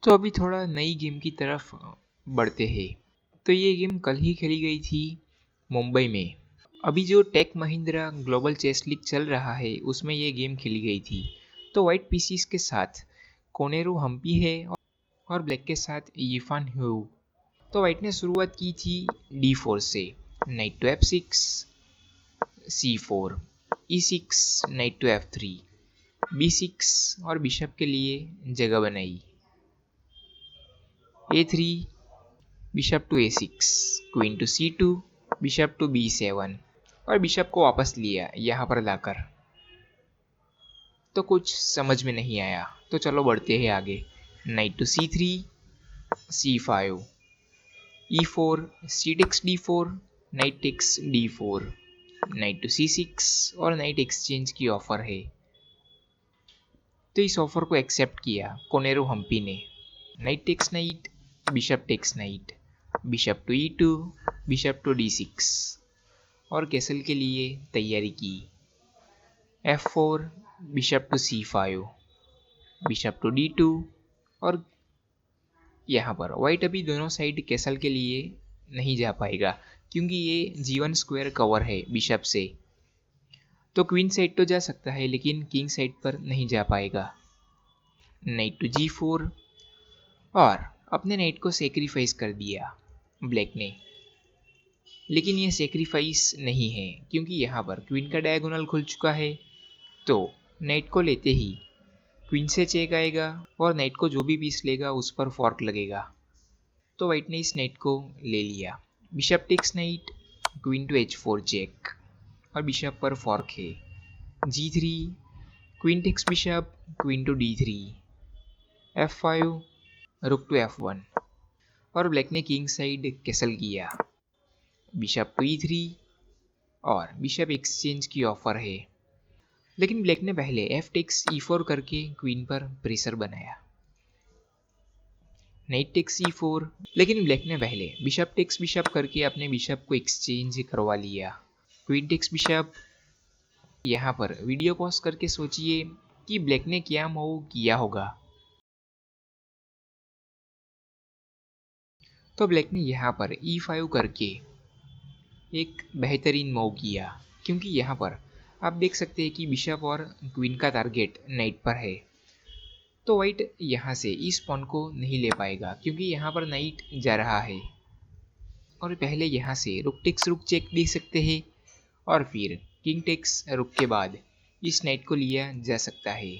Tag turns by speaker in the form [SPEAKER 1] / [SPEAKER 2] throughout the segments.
[SPEAKER 1] तो अभी थोड़ा नई गेम की तरफ बढ़ते हैं। तो ये गेम कल ही खेली गई थी मुंबई में। अभी जो Tech Mahindra Global Chess League चल रहा है उसमें ये गेम खेली गई थी। तो वाइट पीसीस के साथ कोनेरू हम्पी है और ब्लैक के साथ यीफान ह्यू। तो वाइट ने शुरुआत की थी D4 से, night to F6, C4, E6, night to F3, B6 और बिशप के लिए जगह बनाई, A3, bishop to A6, queen to C2, bishop to B7 और बिशप को वापस लिया यहाँ पर लाकर। तो कुछ समझ में नहीं आया, तो चलो बढ़ते हैं आगे। Knight to C3, C5, E4, C takes D4, knight takes D4, knight to C6 और नाइट एक्सचेंज की ऑफर है। तो इस ऑफर को एक्सेप्ट किया कोनेरू हम्पी ने। Knight takes knight, bishop takes knight, bishop to E2, bishop to D6 और castle के लिए तैयारी की। F4, bishop to C5, bishop to D2 और यहाँ पर वाइट अभी दोनों साइड कैसल के लिए नहीं जा पाएगा क्योंकि ये G1 स्क्वायर कवर है बिशप से। तो क्वीन साइड तो जा सकता है लेकिन किंग साइड पर नहीं जा पाएगा। नाइट टू G4 और अपने नाइट को सेक्रीफाइस कर दिया ब्लैक ने। लेकिन ये सेक्रीफाइस नहीं है क्योंकि यहाँ पर क्वीन का डायगोनल खुल चुका है। तो नाइट को लेते ही क्वीन से चेक आएगा और नाइट को जो भी पीस लेगा उस पर फॉर्क लगेगा। तो वाइट ने इस नाइट को ले लिया। Bishop takes knight, queen to H4 check और बिशप पर फॉर्क है। G3, queen takes bishop, queen to D3, F5, rook to F1 और ब्लैक ने किंग साइड कैसल किया। बिशप टू E3 और बिशप एक्सचेंज की ऑफर है। लेकिन ब्लैक ने पहले F टेक्स E4 करके क्वीन पर प्रेशर बनाया। नाइट टेक्स E4, लेकिन ब्लैक ने पहले बिशप टेक्स बिशप करके अपने बिशप को एक्सचेंज करवा लिया। Queen takes bishop. यहाँ पर वीडियो पॉज करके सोचिए कि ब्लैक ने क्या मूव किया होगा। तो ब्लैक ने यहाँ पर E5 करके एक बेहतरीन मूव किया क्योंकि यहाँ पर आप देख सकते हैं कि बिशप और क्वीन का टारगेट नाइट पर है। तो वाइट यहाँ से इस पॉन को नहीं ले पाएगा क्योंकि यहाँ पर नाइट जा रहा है और पहले यहाँ से रुक टेक्स रुक चेक दे सकते हैं और फिर किंग टेक्स रुक के बाद इस नाइट को लिया जा सकता है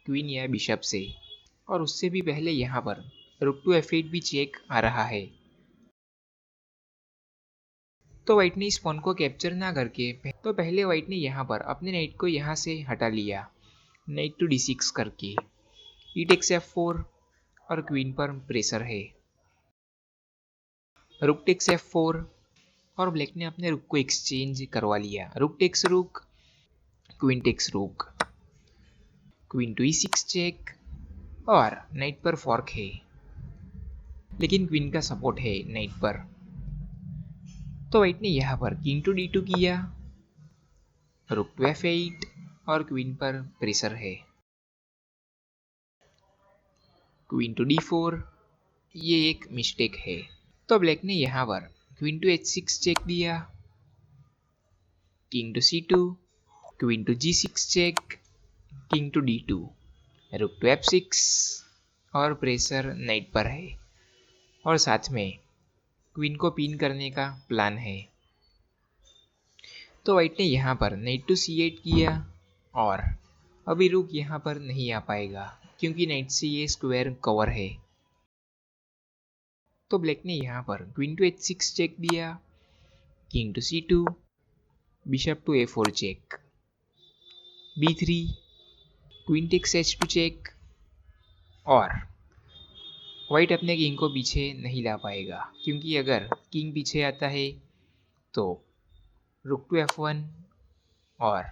[SPEAKER 1] क्वीन या बिशप से। और उससे भी पहले यहाँ पर रुक टू F8 भी चेक आ रहा है। तो वाइट ने इस पॉन को कैप्चर ना करके तो पहले वाइट ने यहाँ पर अपने नाइट को यहाँ से हटा लिया नाइट टू D6 करके। ई टेक्स F4 और क्वीन पर प्रेशर है। रुक टेक्स F4 और ब्लैक ने अपने रुक को एक्सचेंज करवा लिया। रुक टेक्स रुक, क्वीन टेक्स रुक, क्वीन टू E6 चेक और नाइट पर फॉर्क है लेकिन क्वीन का सपोर्ट है नाइट पर। तो वाइट ने यहाँ पर किंग टू D2 किया, रुक टू F8 और क्वीन पर प्रेशर है। क्वीन टू D4, ये एक मिस्टेक है। तो ब्लैक ने यहाँ पर क्वीन टू H6 चेक दिया, king to C2, queen to G6 check, king to D2, rook to F6 और प्रेशर नाइट पर है और साथ में क्वीन को पिन करने का प्लान है। तो वाइट ने यहाँ पर नाइट टू C8 किया और अभी रुक यहाँ पर नहीं आ पाएगा क्योंकि नाइट से ये स्क्वायर कवर है। तो ब्लैक ने यहाँ पर क्वीन टू H6 चेक दिया, king to C2, bishop to A4 check, B3, queen takes H2 check और वाइट अपने किंग को पीछे नहीं ला पाएगा क्योंकि अगर किंग पीछे आता है तो रुक टू F1 और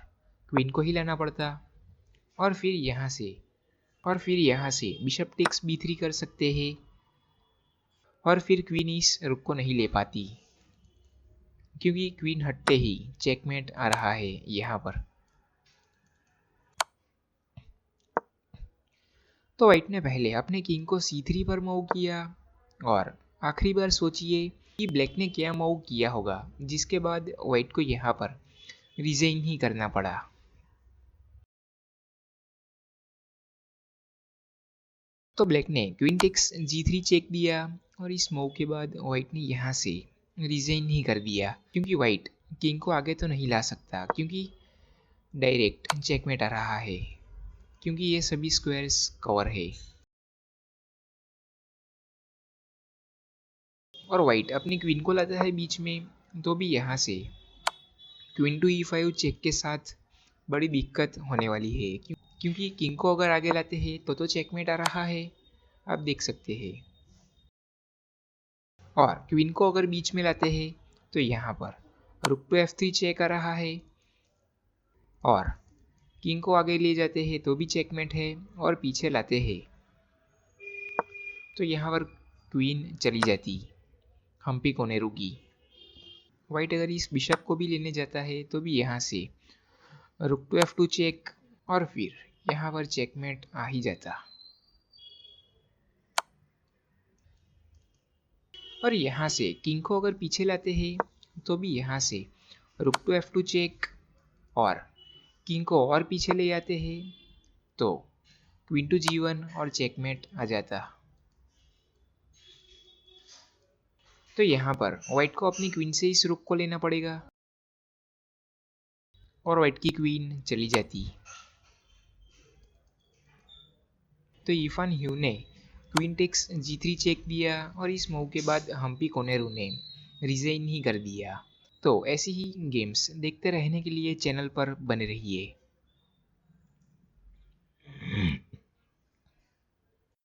[SPEAKER 1] क्वीन को ही लाना पड़ता और फिर यहाँ से बिशप टेक्स B3 कर सकते हैं और फिर क्वीन इस रुक को नहीं ले पाती क्योंकि क्वीन हटते ही चेकमेट आ रहा है यहाँ पर। तो वाइट ने पहले अपने किंग को C3 पर मूव किया और आखिरी बार सोचिए कि ब्लैक ने क्या मूव किया होगा, जिसके बाद वाइट को यहाँ पर रिजाइन ही करना पड़ा। तो ब्लैक ने क्वीन टेक्स G3 चेक दिया और इस मूव के बाद वाइट ने यहाँ से रिजाइन ही कर दिया, क्योंकि वाइट किंग को आगे तो नहीं ला सकता, क्योंकि डायरेक्ट चेकमेट आ रहा है, क्योंकि ये सभी स्क्वायर्स कवर है। और वाइट अपनी क्वीन को लाता है बीच में, तो भी यहाँ से क्वीन टू E5 चेक के साथ बड़ी दिक्कत होने वाली है, क्योंकि किंग को अगर आगे लाते हैं तो चेकमेट आ रहा है, आप देख सकते हैं। और क्वीन को अगर बीच में लाते हैं तो यहाँ पर रुक टू F3 चेक आ रहा है, और किंग को आगे ले जाते हैं तो भी चेकमेट है, और पीछे लाते हैं तो यहाँ पर क्वीन चली जाती हम्पी कोनेरू की। वाइट अगर इस बिशप को भी लेने जाता है तो भी यहाँ से रुक टू F2 चेक, और फिर यहाँ पर चेकमेट आ ही जाता। और यहाँ से किंग को अगर पीछे लाते हैं तो भी यहाँ से रुक टू F2 चेक, और किंग को और पीछे ले आते हैं तो क्वीन टू G1 और चेकमेट आ जाता। तो यहाँ पर वाइट को अपनी क्वीन से इस रुक को लेना पड़ेगा, और वाइट की क्वीन चली जाती। तो इरफान ह्यू ने क्वीन टेक्स G3 चेक दिया, और इस मूव के बाद हम्पी कोनेरू ने रिजाइन ही कर दिया। तो ऐसी ही गेम्स देखते रहने के लिए चैनल पर बने रहिए।